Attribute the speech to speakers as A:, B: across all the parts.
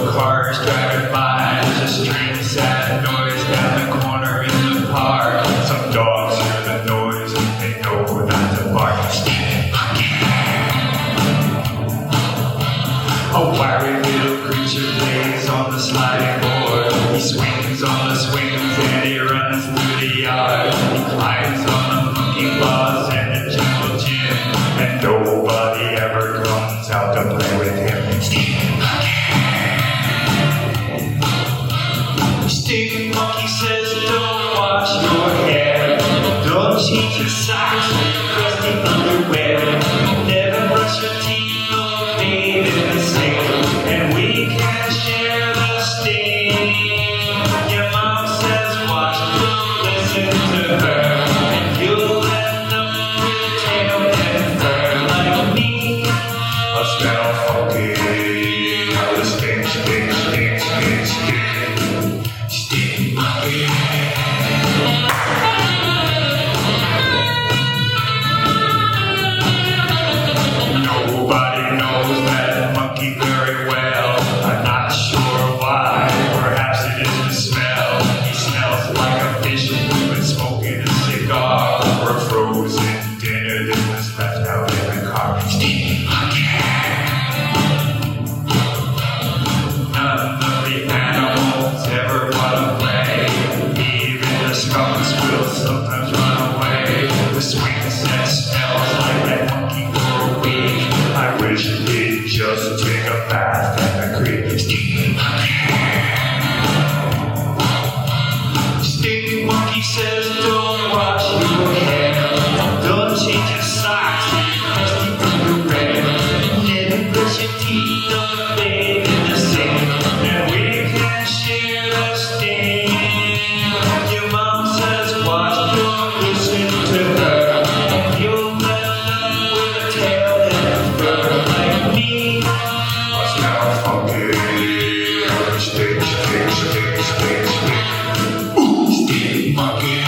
A: no cars driving by. There's a strange sad noise down the corner in the park. Some dogs hear the noise and they know not to bark. Steve Monkey. A wiry little creature plays on the sliding board. He swings on the swings and he runs through the yard. He climbs on the monkey bars and the jungle gym, and nobody ever comes out to play with him. Steve Monkey. Steve Monkey says, don't wash your hair, don't change your socks or your crusty underwear, never brush your teeth or bathe in the sink, and we can share the sting. Your mom says wash, don't listen to her, and you'll end up with a tail and fur like me. I smell funky, I stink, stink, stink, stink, stink. Steve Monkey. Nobody knows that monkey very well. I'm not sure why. Perhaps it is the smell. He smells like a fish who's been smoking a cigar, or a frozen dinner that was left out in the car. Steve Monkey. None of the animals ever run away. Even the skunks will sometimes run away. The swing set smells like that monkey for a week. I wish he'd just take a bath in the creek. Steve Monkey. Steve Monkey says don't wash your hair, don't change your socks or your crusty underwear, never brush your teeth or bathe in the sink, and we can share the sting. Your mom says wash, don't listen to her, and you'll end up with a tail and fur like me. I smell funky, I stink, stink, stink, stink, stink. Ooh, Steve Monkey.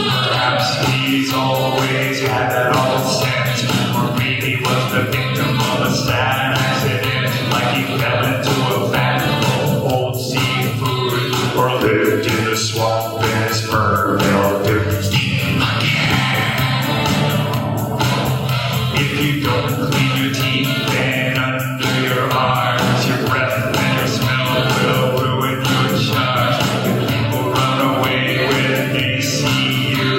A: Perhaps he's always had that awful scent, or maybe was the victim of a sad accident, like he fell into a vat of old seafood, or lived in the swamp and his fur melted. Steve Monkey. If you don't clean your teeth and under your arms, your breath and your smell will ruin your charms. If people run away when they see you,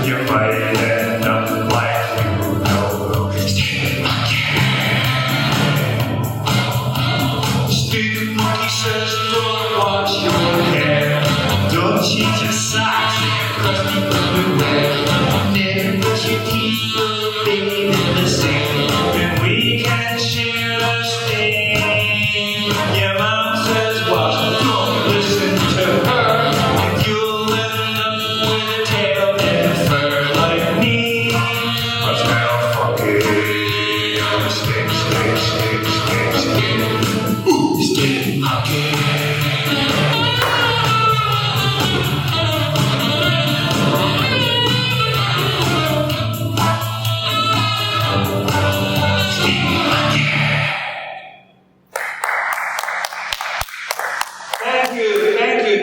A: you might end up like you know. Steve Monkey. Steve Monkey says don't wash your hair, don't change your socks or your crusty underwear, never brush your teeth or bathe in the sink, and we can share the sting. Your mom says wash, don't listen to her, and you'll end up with a tail and fur like me. I smell funky, I stink, stink, stink, stink, stink. Ooh, Steve Monkey.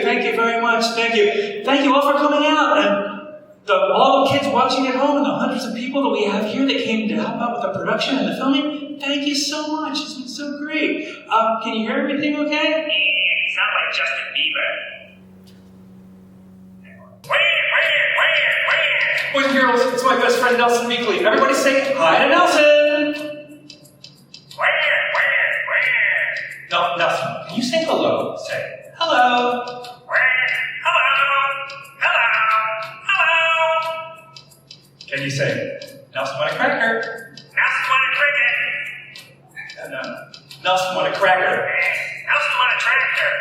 A: Thank you very much. Thank you all for coming out, and all the kids watching at home, and the hundreds of people that we have here that came to help out with the production and the filming. Thank you so much. It's been so great. Can you hear everything okay?
B: Yeah, you sound like Justin Bieber.
C: Boys and girls, it's my best friend Nelson Meekley. Everybody say hi to Nelson. No, Nelson, can you say hello? Say hello. Can you say Nelson want a cracker?
B: Nelson want a cricket.
C: No. Nelson want a cracker.
B: Nelson want a tractor.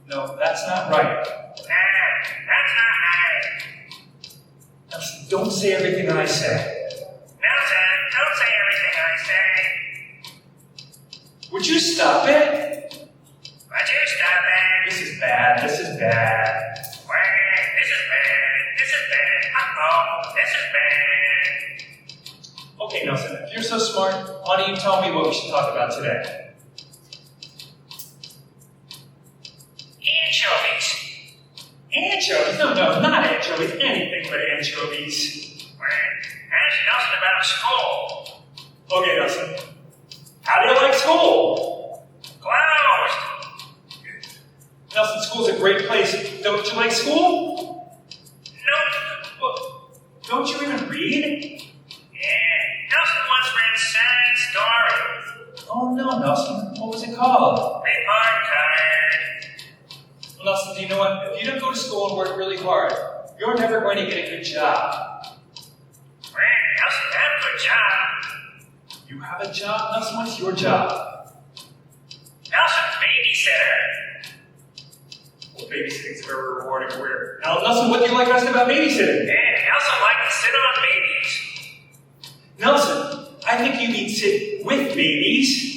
C: No, that's not right.
B: That's not right.
C: Nelson, Don't say everything that I say.
B: Nelson, don't say everything I say.
C: Would you stop it?
B: Would you stop it?
C: This is bad. This is bad.
B: Wait, this is bad. This is bad. Uh-oh, this is bad.
C: Okay, Nelson, if you're so smart, why don't you tell me what we should talk about today?
B: Anchovies.
C: Anchovies? No, not anchovies. Anything but anchovies.
B: Wait, ask Nelson about school.
C: Okay, Nelson. How do you like school?
B: Closed.
C: Nelson, school's a great place. Don't you like school?
B: Nope.
C: Well, don't you even read?
B: Yeah, Nelson once read sad stories.
C: Oh no, Nelson. What was it called?
B: Report card.
C: Well, Nelson, do you know what? If you don't go to school and work really hard, you're never going to get a good job.
B: Wait, Nelson had a good job.
C: You have a job, Nelson? What's your job?
B: Nelson's babysitter.
C: Well, babysitting's a very rewarding career. Now, Nelson, what do you like best about babysitting?
B: Yeah, Nelson liked to sit on babies.
C: Nelson, I think you mean sit with babies.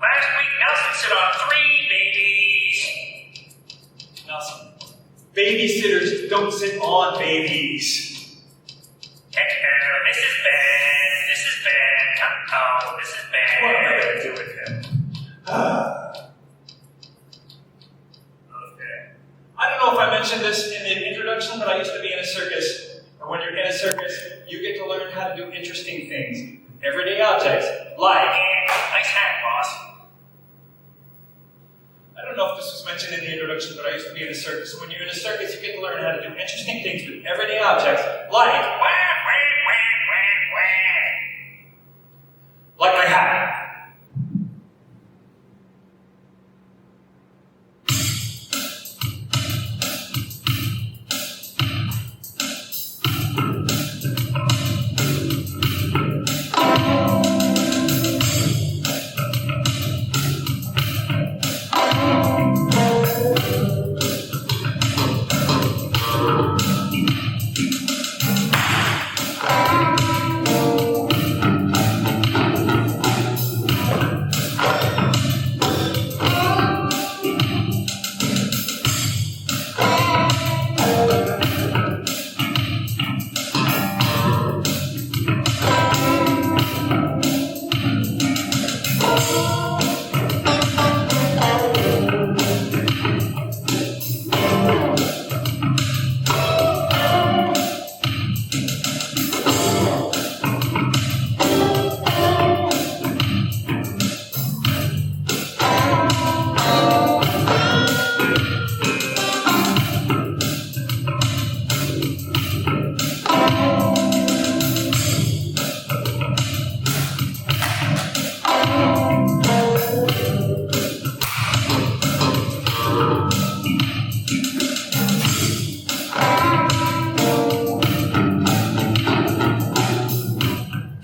B: Last week, Nelson sit on 3 babies.
C: Nelson, babysitters don't sit on babies.
B: This is bad. This is bad. Uh-oh, this is bad.
C: What am I going to do with him? Okay. I don't know if I mentioned this in the introduction, but I used to be in a circus. And when you're in a circus, you get to learn how to do interesting things. Everyday objects, like...
B: Yeah, nice hat, boss.
C: I don't know if this was mentioned in the introduction, but I used to be in a circus. When you're in a circus, you get to learn how to do interesting things with everyday objects, like... Like my hat.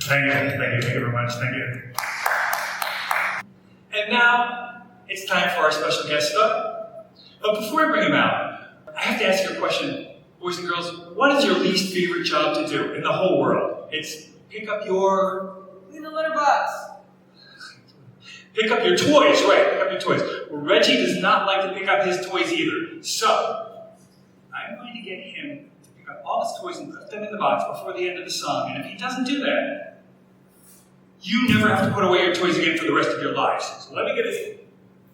C: Thank you very much. Thank you. And now, it's time for our special guest star. But before I bring him out, I have to ask you a question. Boys and girls, what is your least favorite job to do in the whole world? It's pick up your...
D: In the litter box.
C: Pick up your toys, right, pick up your toys. Well, Reggie does not like to pick up his toys either. So, I'm going to get him to pick up all his toys and put them in the box before the end of the song. And if he doesn't do that, you never have to put away your toys again for the rest of your lives. So let me get his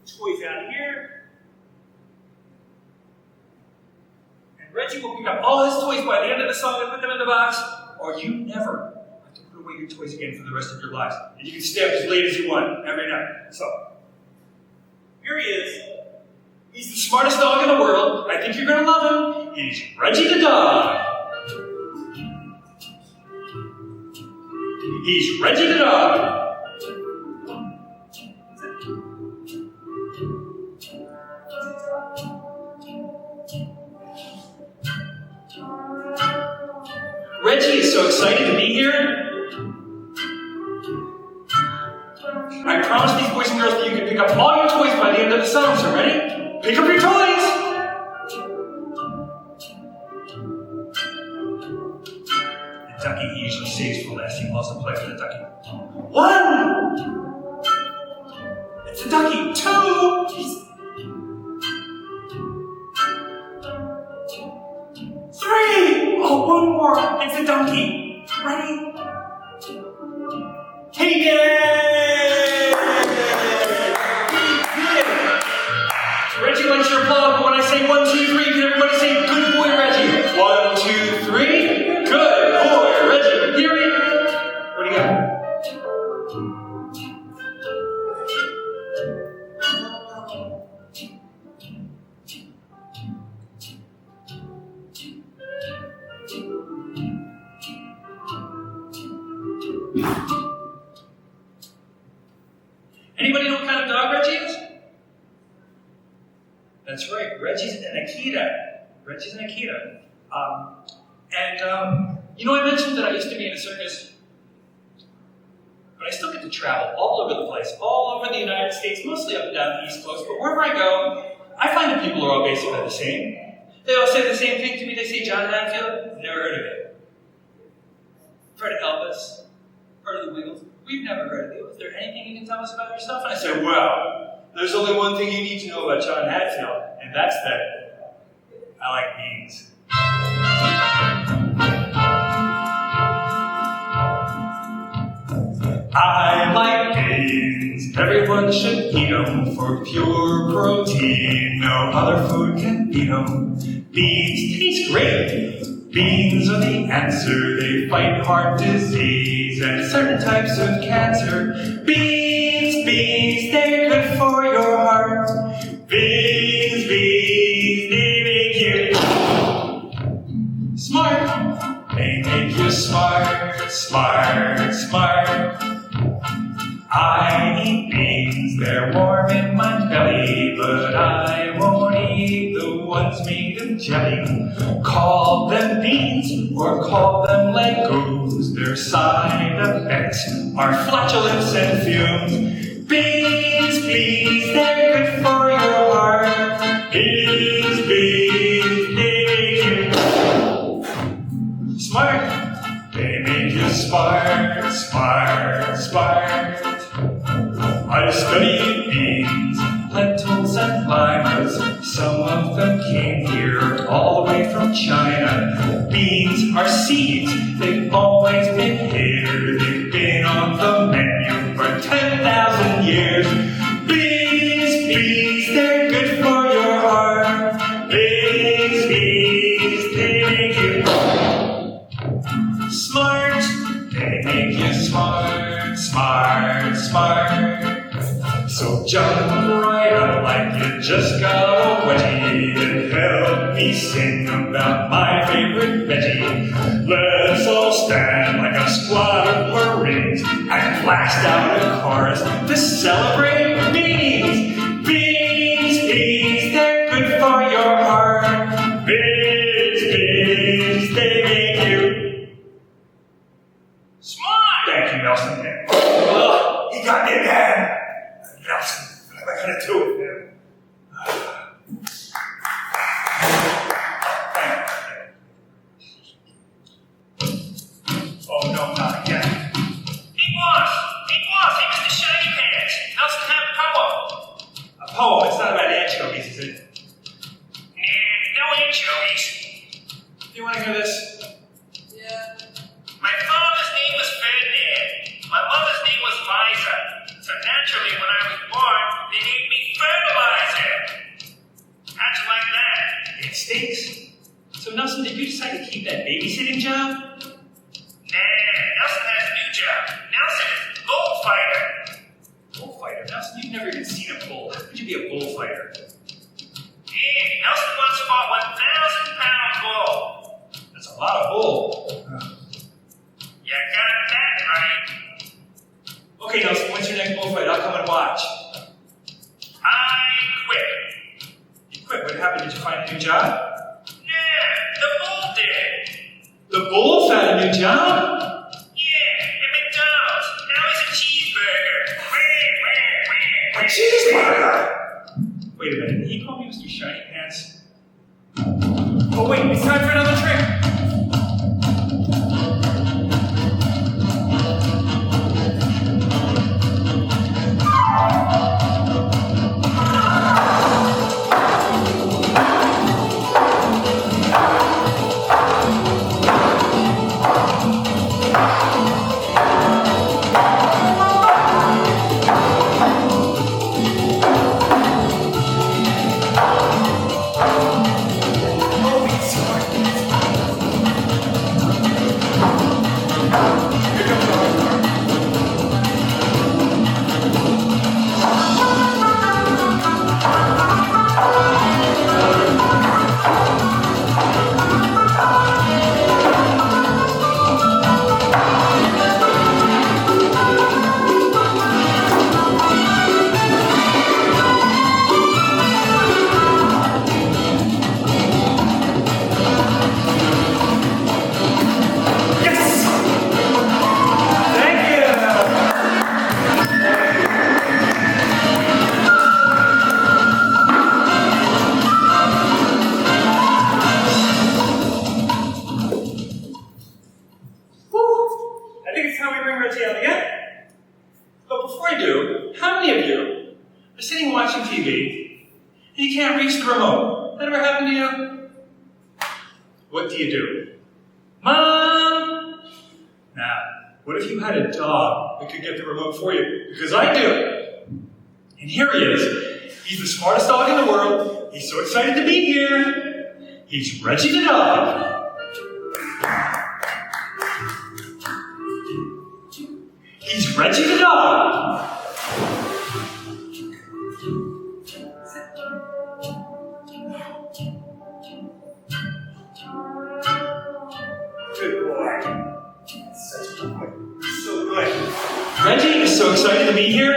C: toys out here. And Reggie will pick up all his toys by the end of the song and put them in the box, or you never have to put away your toys again for the rest of your lives. And you can stay up as late as you want every night. So, here he is. He's the smartest dog in the world. I think you're going to love him. He's Reggie the dog. He's Reggie the dog. Reggie is so excited to be here. I promise these boys and girls that you can pick up all your toys by the end of the song. So ready? Pick up your toys! ducky he usually saves for last. He loves to play for the ducky. 1! It's a ducky. 2! Jeez. 3! Oh, 1 more. It's a donkey. Ready? Take it! Reggie likes your applause, but when I say 1, 2, 3, can everybody say good boy, Reggie? 1, 2, 3. Good boy, Reggie. Hear me? What do you got? Anybody know what kind of dog Reggie is? That's right, Reggie's an Akita. Reggie's an Akita. You know, I mentioned that I used to be in a circus, but I still get to travel all over the place, all over the United States, mostly up and down the East Coast, but wherever I go, I find that people are all basically the same. They all say the same thing to me. They say, John Hadfield, never heard of it. Heard of Elvis? Heard of the Wiggles? We've never heard of you. Is there anything you can tell us about yourself? And I said, well, there's only one thing you need to know about John Hadfield, and that's that I like beans. I like beans. Everyone should eat them for pure protein. No other food can beat them. Beans taste great. Beans are the answer. They fight heart disease and certain types of cancer. Beans, beans, they're good for your heart. Beans, beans, they make you smart. They make you smart, smart, smart. I eat beans, they're warm in my belly, but I won't eat the ones made of jelly. Call them beans or call them Legos. Their side effects are flatulence and fumes. Beans, beans, they're good for your heart. Beans, beans, they make you smart. They make you smart, smart, smart. I studied beans, lentils, and limas. Some of them came here all the way from China. Beans are seeds, they've always been here. They've been on the menu for 10,000 years. Beans, beans, they're good for your heart. Beans, beans, they make you smart. They make you smart, smart, smart. So jump right up like you just got a wedgie and help me sing about my favorite veggie. Let's all stand like a squad of Marines and blast out a chorus to celebrate beans. Beans, beans, they're good for your heart. Beans, beans, they make you smart. Thank you, Nelson. He got me again. Nelson, what am I going to do with him? Oh, no, not again.
B: Hey, boss, hey, Mr. Shiny Pants. Nelson have a poem.
C: A poem? It's not about anchovies, is it?
B: No anchovies.
C: Do you want to hear this?
B: Yeah. My father's name was Ferdinand. My mother's name was Liza. So naturally, when I was born, they named me Fertilizer. How'd you like that?
C: It stinks. So, Nelson, did you decide to keep that babysitting job?
B: Nah, Nelson has a new job. Nelson is a bullfighter.
C: Bullfighter? Nelson, you've never even seen a bull. How could you be a bullfighter?
B: Yeah, Nelson once fought 1,000-pound bull.
C: That's a lot of bull.
B: You got that right.
C: Okay, Nelson, when's your next bullfight? I'll come and watch.
B: I quit.
C: You quit? What happened? Did you find a new job?
B: Yeah, the bull did.
C: The bull found a new job?
B: Yeah, at McDonald's. Now he's a cheeseburger.
C: A cheeseburger? Wait a minute, did he call me Mr. Shiny Pants? Oh wait, it's time for another trick. how we bring Reggie out again. But before I do, how many of you are sitting watching TV and you can't reach the remote? That ever happened to you? What do you do? Mom! Now, what if you had a dog that could get the remote for you? Because I do. And here he is. He's the smartest dog in the world. He's so excited to be here. He's Reggie the dog. He's Reggie the dog. Good boy. Such a good boy. So good. Reggie is so excited to be here.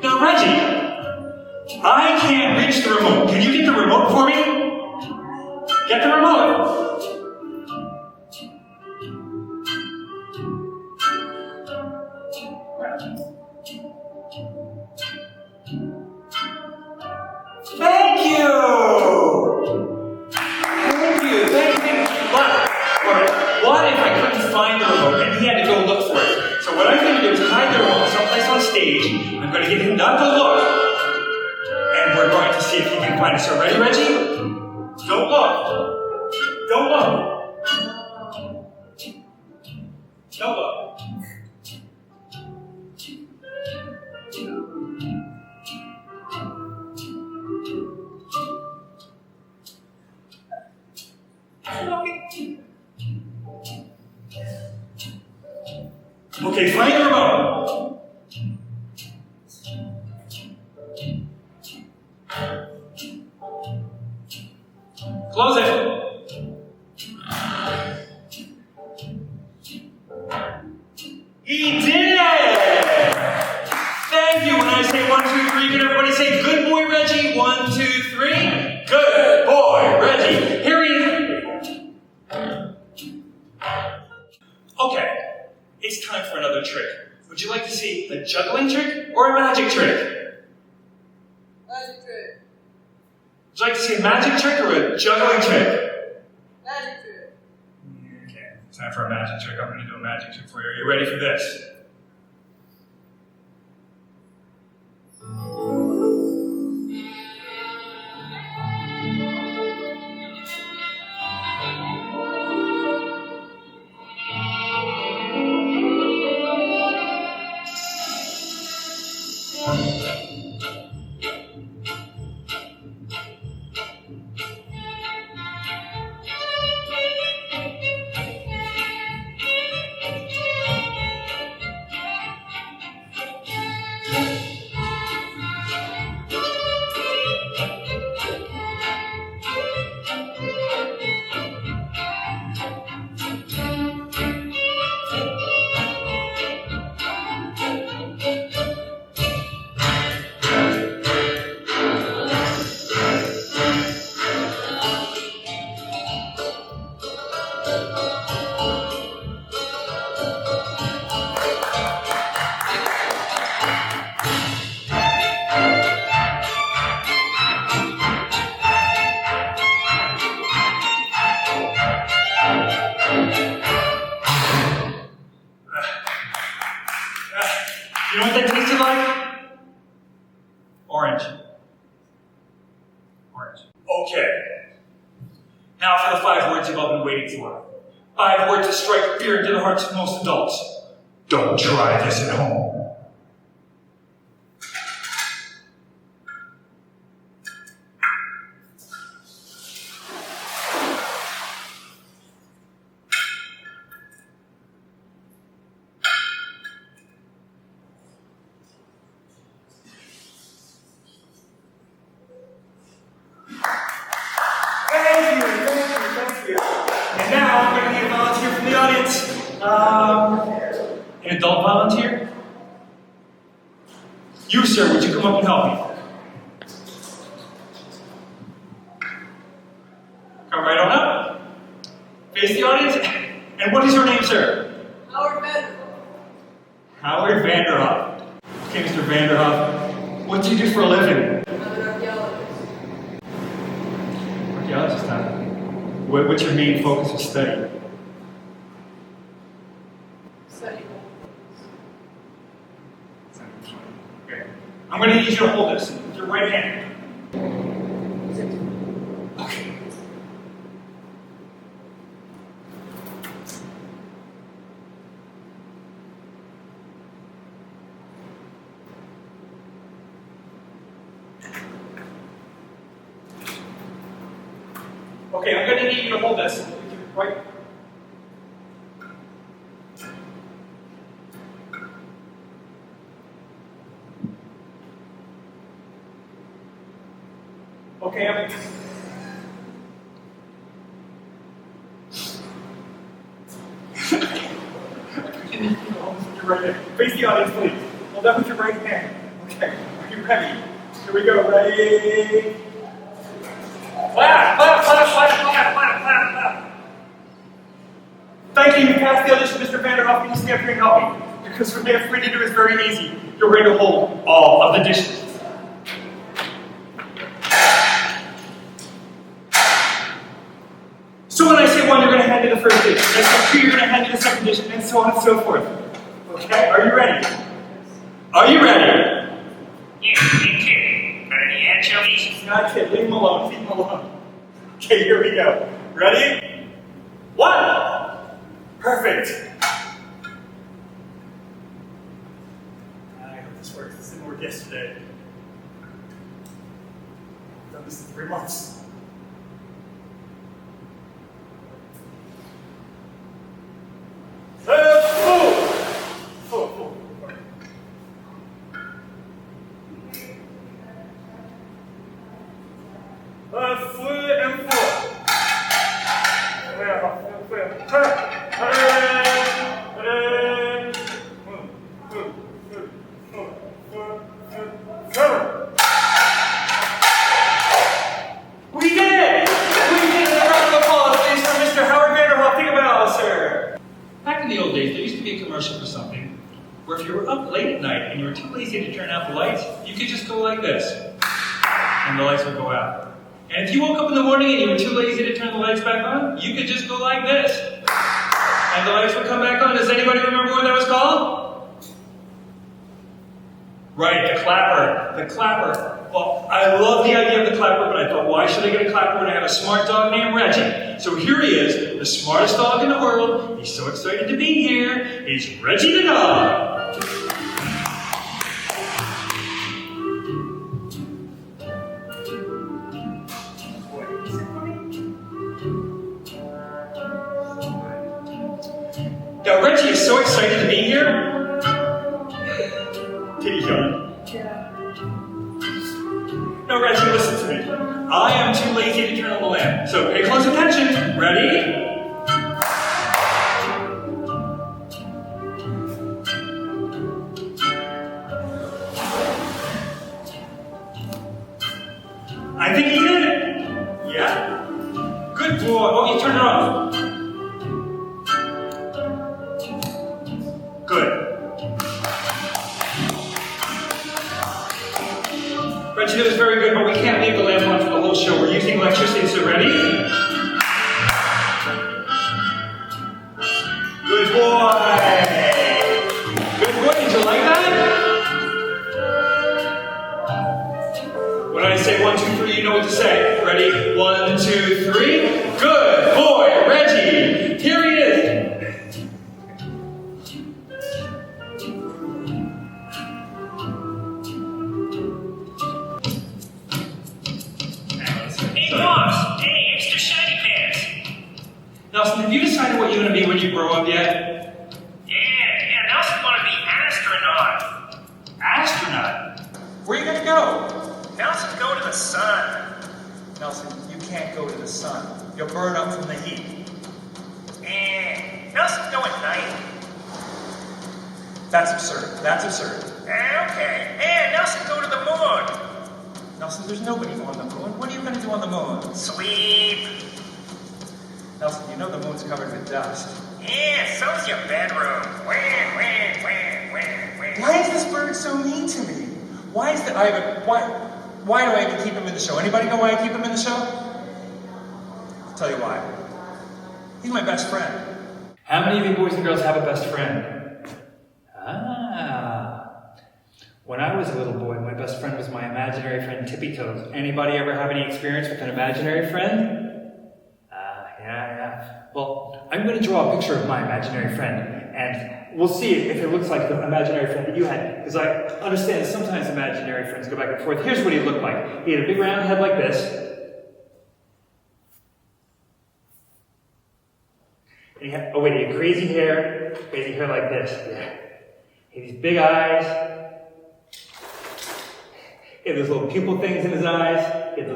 C: Now, Reggie, I can't reach the remote. Can you get the remote for me? Get the remote. Thank you. Thank you. Thank you. What if I couldn't find the remote and he had to go look for it? So what I'm going to do is hide the remote someplace on stage. I'm going to get him not to look. And we're going to see if he can find it. So ready, Reggie? Don't look. Don't look. Don't look. Okay, find the remote. Close it. He did it! Thank you. When I say 1, 2, 3, can everybody say good boy, Reggie? 1, 2, 3. Good boy, Reggie. Here he is. Okay. It's time for another trick. Would you like to see a juggling trick or a magic trick?
D: Magic trick.
C: Would you like to see a magic trick or a juggling trick?
D: Magic trick.
C: Okay, time for a magic trick. I'm going to do a magic trick for you. Are you ready for this? You know what that tasted like? Orange. Orange. Okay. Now for the 5 words you've all been waiting for. 5 words that strike fear into the hearts of most adults. Don't try this at home. An adult volunteer? You, sir, would you come up and help me? Come right on up. Face the audience. And what is your name, sir?
D: Howard Vanderhoff.
C: Howard Vanderhoff. Okay, Mr. Vanderhoff. What do you do for a living?
D: I'm an archaeologist.
C: What's your main focus of study?
D: Study.
C: Okay. I'm going to need you to hold this with your right hand. Okay. Okay, I'm going to need you to hold this with your right. Okay, I'm. Face the audience, please. Hold that with your right hand. Okay, are you ready? Here we go. Ready? Clap, clap, clap, clap, clap, clap, clap, clap. Thank you. You passed the audition, Mr. Vanderhoff. Can you stand up here and help me? Because what they're free to do is very easy. You're going to hold all of the dishes. So when I say one, you're going to hand me the first dish. When I say two, you're going to hand me the second dish, and so on and so forth. Okay, are you ready? Are you ready?
B: Yeah, big kid. Got any anchovies?
C: He's not a kid. Leave him alone. Leave him alone. Okay, here we go. Ready? One. Perfect. I hope this works. This didn't work yesterday. I've done this in 3 months. For something, where if you were up late at night and you were too lazy to turn out the lights, you could just go like this, and the lights would go out. And if you woke up in the morning and you were too lazy to turn the lights back on, you could just go like this, and the lights would come back on. Does anybody remember what that was called? Right, the clapper. The clapper. Well, I love the idea of the clapper, but I thought, why should I get a clapper when I have a smart dog named Reggie? So here he is, the smartest dog in the world. He's so excited to be here. He's Reggie the dog. Now, Reggie is so excited to be here. Did he yawn? No, Reggie, listen to me. I am too lazy to turn on the lamp. So pay close attention. Ready? I think he did it. Yeah? Good boy. Oh, you turned it off. Good. Reggie, that was very good, but we can't leave the lamp on for the whole show. We're using electricity, so ready? Good boy! Good boy, did you like that? When I say 1, 2, 3, you know what to say. Ready? 1, 2, 3. Good boy, Reggie! Here he is! Nelson, have you decided what you're going to be when you grow up yet?
B: Yeah, Nelson want to be astronaut.
C: Astronaut? Where are you going to go?
B: Nelson's going to the sun.
C: Nelson, you can't go to the sun. You'll burn up from the heat.
B: Nelson's going night.
C: That's absurd. That's absurd.
B: Okay. Nelson go to the moon.
C: Nelson, there's nobody on the moon. What are you going to do on the moon?
B: Sleep.
C: Nelson, you know the moon's covered with dust.
B: Yeah, so's your bedroom.
C: Why is this bird so mean to me? Why do I have to keep him in the show? Anybody know why I keep him in the show? I'll tell you why. He's my best friend. How many of you boys and girls have a best friend? When I was a little boy, my best friend was my imaginary friend Tippy Toes. Anybody ever have any experience with an imaginary friend? Yeah. Well, I'm going to draw a picture of my imaginary friend, and we'll see if it looks like the imaginary friend that you had. Because I understand that sometimes imaginary friends go back and forth. Here's what he looked like. He had a big round head like this. And he had crazy hair like this. Yeah. He had these big eyes. He had those little pupil things in his eyes. He had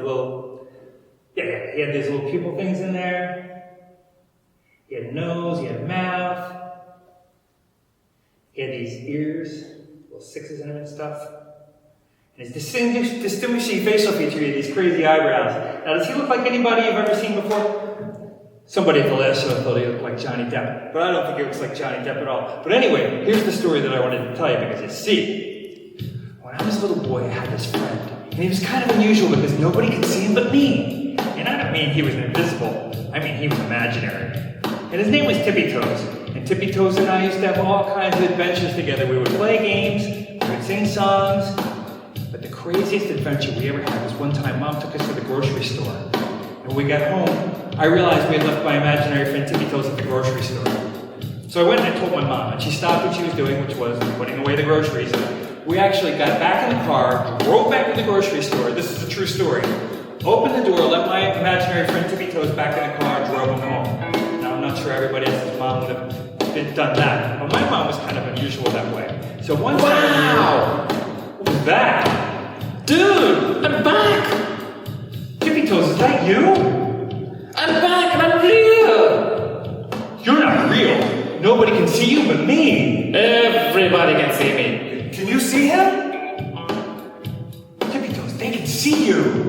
C: he had these little pupil things in there. He had a nose, he had a mouth. He had these ears, little sixes in them and stuff. And his distinguishing facial feature, he had these crazy eyebrows. Now, does he look like anybody you've ever seen before? Somebody at the last show thought he looked like Johnny Depp, but I don't think he looks like Johnny Depp at all. But anyway, here's the story that I wanted to tell you, because you see, when I was a little boy, I had this friend, and he was kind of unusual because nobody could see him but me. And I don't mean he was invisible, I mean he was imaginary. And his name was Tippy Toes. And Tippy Toes and I used to have all kinds of adventures together. We would play games, we would sing songs. But the craziest adventure we ever had was one time Mom took us to the grocery store. And when we got home, I realized we had left my imaginary friend Tippy Toes at the grocery store. So I went and I told my mom, and she stopped what she was doing, which was putting away the groceries. We actually got back in the car, drove back to the grocery store. This is a true story. Opened the door, let my imaginary friend Tippy Toes back in the car, drove him home. Now, I'm not sure everybody else's mom would have done that, but my mom was kind of unusual that way. So one time...
E: Wow!
C: What was that?
E: Dude, I'm back!
C: Tippy Toes, is that you?
E: I'm back and I'm real!
C: You're not real. Nobody can see you but me.
E: Everybody can see me.
C: Can you see him? Tippy Toes, they can see you.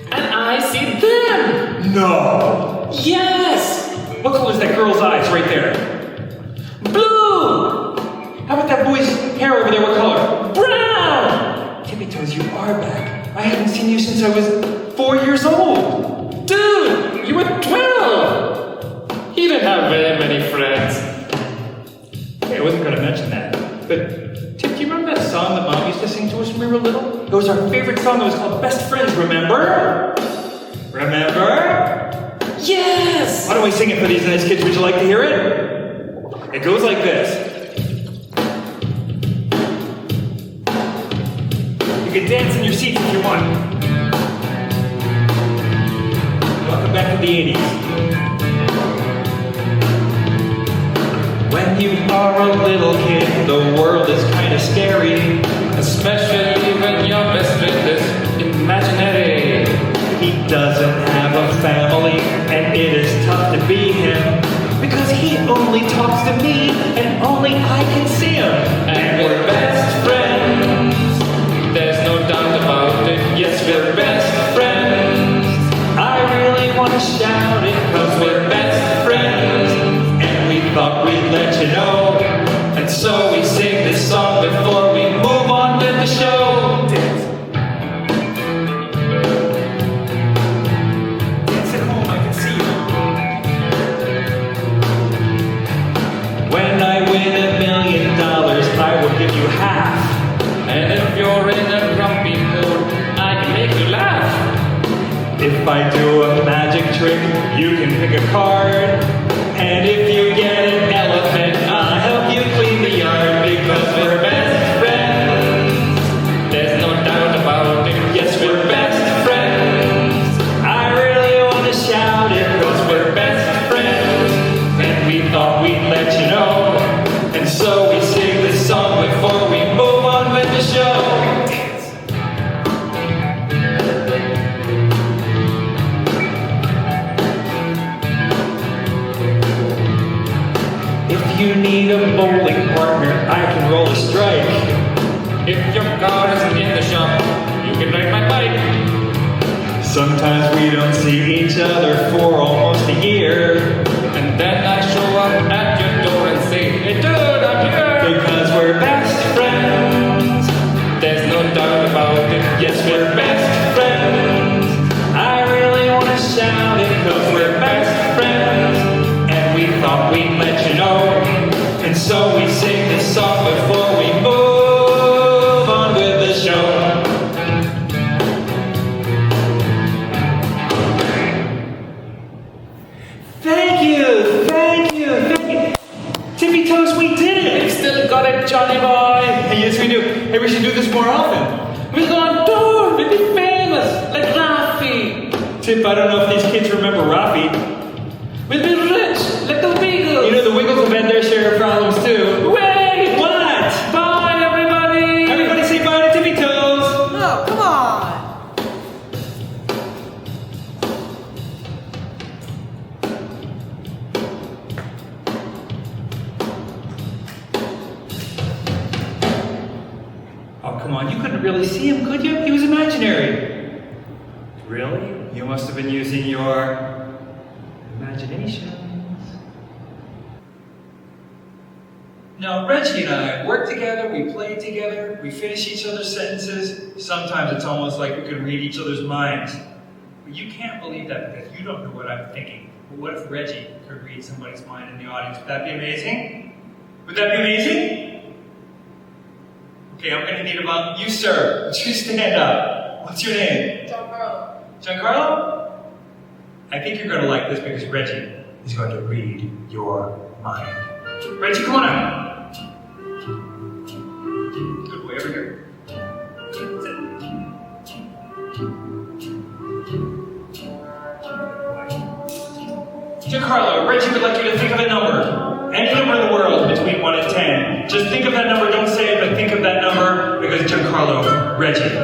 E: And I see them!
C: No.
E: Yes!
C: What color is that girl's eyes right there?
E: Blue!
C: How about that boy's hair over there? What color?
E: Brown!
C: Tippy Toes, you are back. I haven't seen you since I was 4 years old.
E: Dude, you were 12! He didn't have very many friends.
C: Hey, I wasn't going to mention that. But, Tip, do you remember that song that Mom used to sing to us when we were little? It was our favorite song. It was called Best Friends, remember? Remember?
E: Yes!
C: Why don't we sing it for these nice kids? Would you like to hear it? It goes like this. You can dance in your seats if you want. Welcome back to the 80s. When you are a little kid, the world is kind of scary.
E: Especially when your best friend is imaginary.
C: He doesn't have a family, and it is tough to be him. Because he only talks to me, and only I can see him.
E: And we're best friends. There's no doubt about it. Yes, we're best friends.
C: I really want to shout it, cause we're best friends. And we thought we'd let you know. And so we sing this song before we move on with the show. Dance. Dance at home, I can see you. When I win $1 million, I will give you half.
E: And if you're in a grumpy mood, I can make you laugh.
C: If I do a magic trick, you can pick a card. And if you get an elephant, I'll help you clean the yard. Because we're best friends.
E: There's no doubt about it.
C: Yes, we're best friends. I really want to shout it, cause we're best friends. And we thought we'd let you know. And so we sing this song before we move on with the show. If you need a bowling partner, I can roll a strike.
E: If your car isn't in the shop, you can ride my bike.
C: Sometimes we don't see each other for almost a year.
E: And then I show up at your door and say, hey dude, I'm here.
C: Because we're best friends.
E: There's no doubt about it.
C: Yes, we're best friends. I really want to shout it, cause we're best friends. Tip, I don't know if these kids remember Rafi.
E: We'll be rich, like the Wiggles.
C: You know, the Wiggles have had their share of problems too.
E: Wait!
C: What?
E: Bye, everybody!
C: Everybody say bye to Tippy Toes!
D: Oh, come on.
C: Oh, come on, you couldn't really see him, could you? He was imaginary. Really? You must have been using your imaginations. Now, Reggie and I work together, we play together, we finish each other's sentences. Sometimes it's almost like we could read each other's minds. But you can't believe that because you don't know what I'm thinking. But what if Reggie could read somebody's mind in the audience? Would that be amazing? Would that be amazing? Okay, I'm gonna need about you, sir. Would you stand up? What's your name?
D: Giancarlo.
C: Giancarlo? I think you're gonna like this because Reggie is going to read your mind. Reggie, come on out. Good boy, over here. Good, sit. Giancarlo, Reggie would like you to think of a number. Any number in the world between 1 and 10. Just think of that number, don't say it, but think of that number because Giancarlo, Reggie,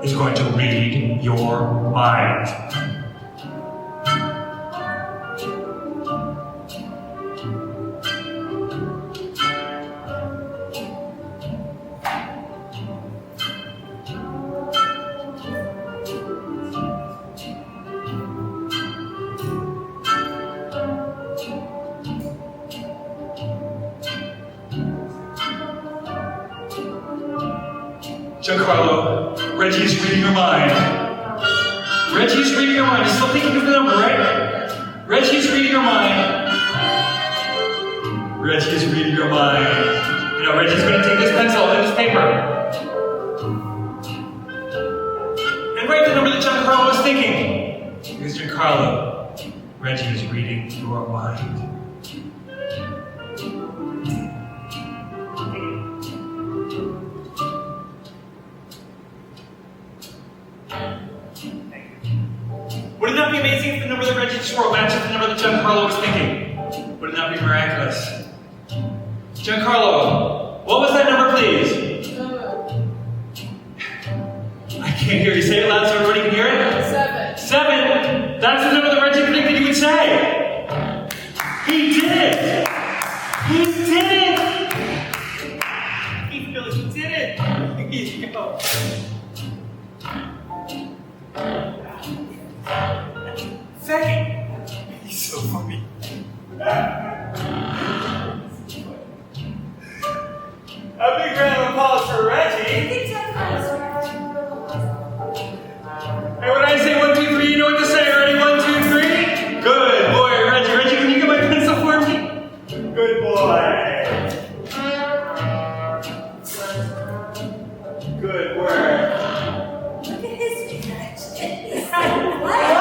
C: is going to read your mind. Giancarlo, Reggie is reading your mind. Reggie is reading your mind. You're still thinking of the number, right? Reggie is reading your mind. Reggie is reading your mind. You know, Reggie's going to take this pencil and this paper and write the number that Giancarlo was thinking. Because Giancarlo, Reggie is reading your mind. Wouldn't that be amazing if the number that Reggie just wrote matches the number that Giancarlo was thinking? Wouldn't that be miraculous? Giancarlo, what was that number, please?
D: 7.
C: I can't hear you. Say it loud so everybody can hear it.
D: 7.
C: 7. That's the number that Reggie predicted you would say. He did it. He did it. He really did it. Here you go. Second. He's so funny. A big round of applause for Reggie. And when I say 1, 2, 3, you know what to say. Ready? 1, 2, 3. Good boy, Reggie. Reggie, can you get my pencil for me? Good boy. Good work.
F: Look at his reaction. What?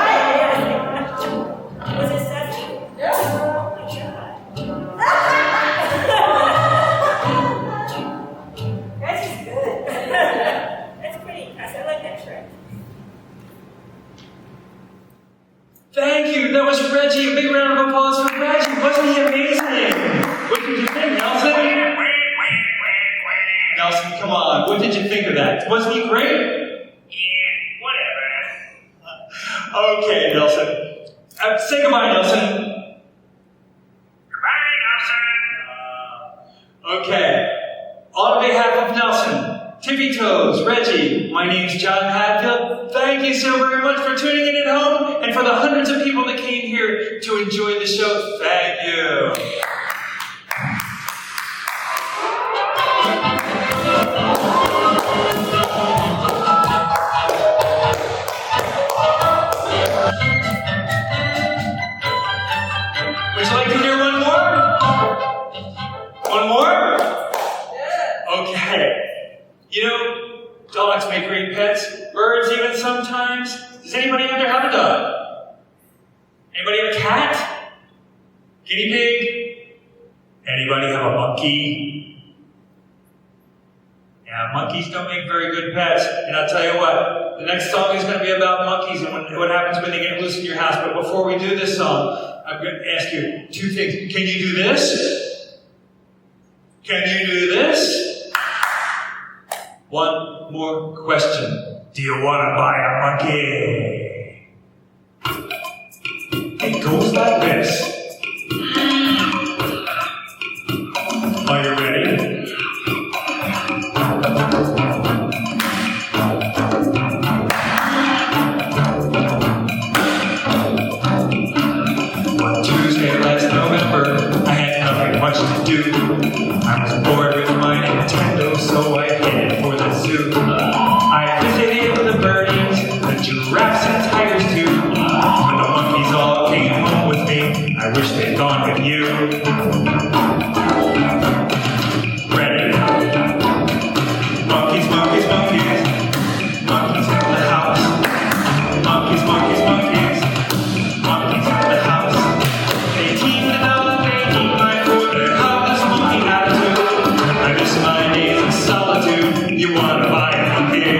F: Was it 7?
D: Yeah.
F: Oh my god. Reggie's good. That's pretty impressive. I like that trick.
C: Thank you. That was Reggie. A big round of applause for Reggie. Wasn't he amazing? What did you think, Nelson? Nelson, come on. What did you think of that? Wasn't he great?
B: Yeah, whatever.
C: Okay, Nelson. Say goodbye, Nelson.
B: Goodbye, Nelson.
C: Okay. On behalf of Nelson, Tippy Toes, Reggie, my name's John Hadfield. Thank you so very much for tuning in at home and for the hundreds of people that came here to enjoy the show. Thank you. Would you like to hear one more? One more?
D: Yeah.
C: Okay. You know, dogs make great pets. Birds even sometimes. Does anybody out there have a dog? Anybody have a cat? Guinea pig? Anybody have a monkey? Yeah, monkeys don't make very good pets. And I'll tell you what, the next song is going to be about monkeys and what happens when they get loose in your house. But before we do this song, I'm going to ask you two things. Can you do this? Can you do this? One more question. Do you want to buy a monkey? It goes like this. Are you ready? One Tuesday last November, I had nothing much to do. I was bored with my Nintendo, so I headed for the zoo. I visited the birdies, the giraffes and tigers too. When the monkeys all came home with me, I wish they'd gone with you. Ready? Monkeys, monkeys, monkeys. Monkeys in the house. Monkeys, monkeys, monkeys. Monkeys in the house. They tease the dog, they eat my food. They have this monkey attitude. I miss my days in solitude. You wanna buy a monkey?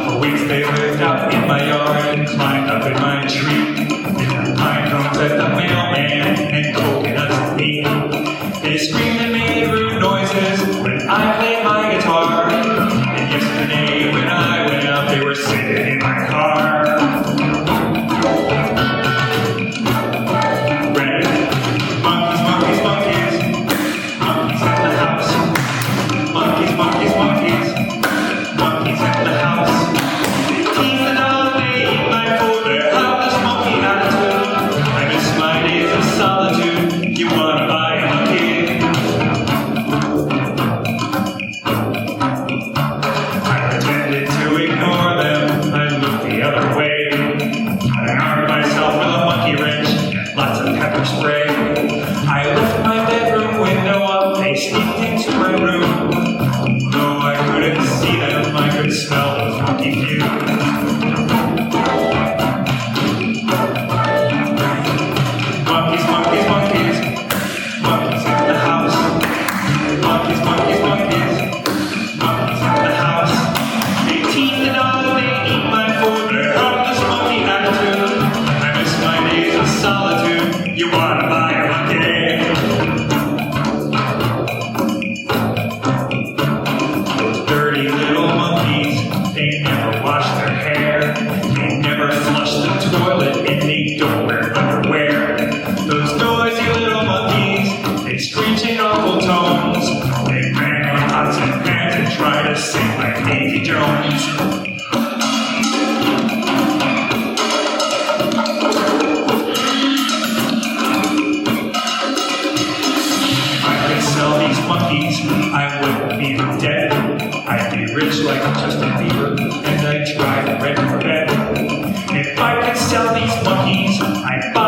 C: For weeks they lived out in my yard and climbed up in my tree. Pine cones at the mailman and coconuts at me. They screamed and made rude noises when I played my guitar. And yesterday when I went out, they were sitting in my car. Ready? Monkeys, monkeys, monkeys. Monkeys in the house. Monkeys, monkeys, monkeys. Monkeys in the house. They tease the dog, they eat my food. They have this monkey attitude. I miss my days of solitude. You wanna buy a monkey? I pretended to ignore them. I looked the other way. I armed myself with a monkey wrench and lots of pepper spray. I left my bedroom window up. They sneaked into my room. Though I couldn't see them, I could smell those monkey fumes. Monkeys, monkeys, monkeys. Monkeys in the house. Monkeys, monkeys, monkeys. Monkeys in the house. They tease the dog, they eat my food. They have this monkey attitude. I miss my days of solitude. You wanna buy a monkey? Those dirty little monkeys, they never wash their hair. They never flush the toilet and they don't wear underwear. Those noisy little monkeys, they screech in awful tones. They bang on pots and pans and try to sing like Davy Jones. If I could sell these monkeys, I wouldn't be dead. I'd be rich like Justin Bieber, and I'd drive a red Corvette. If I could sell these monkeys, I'd buy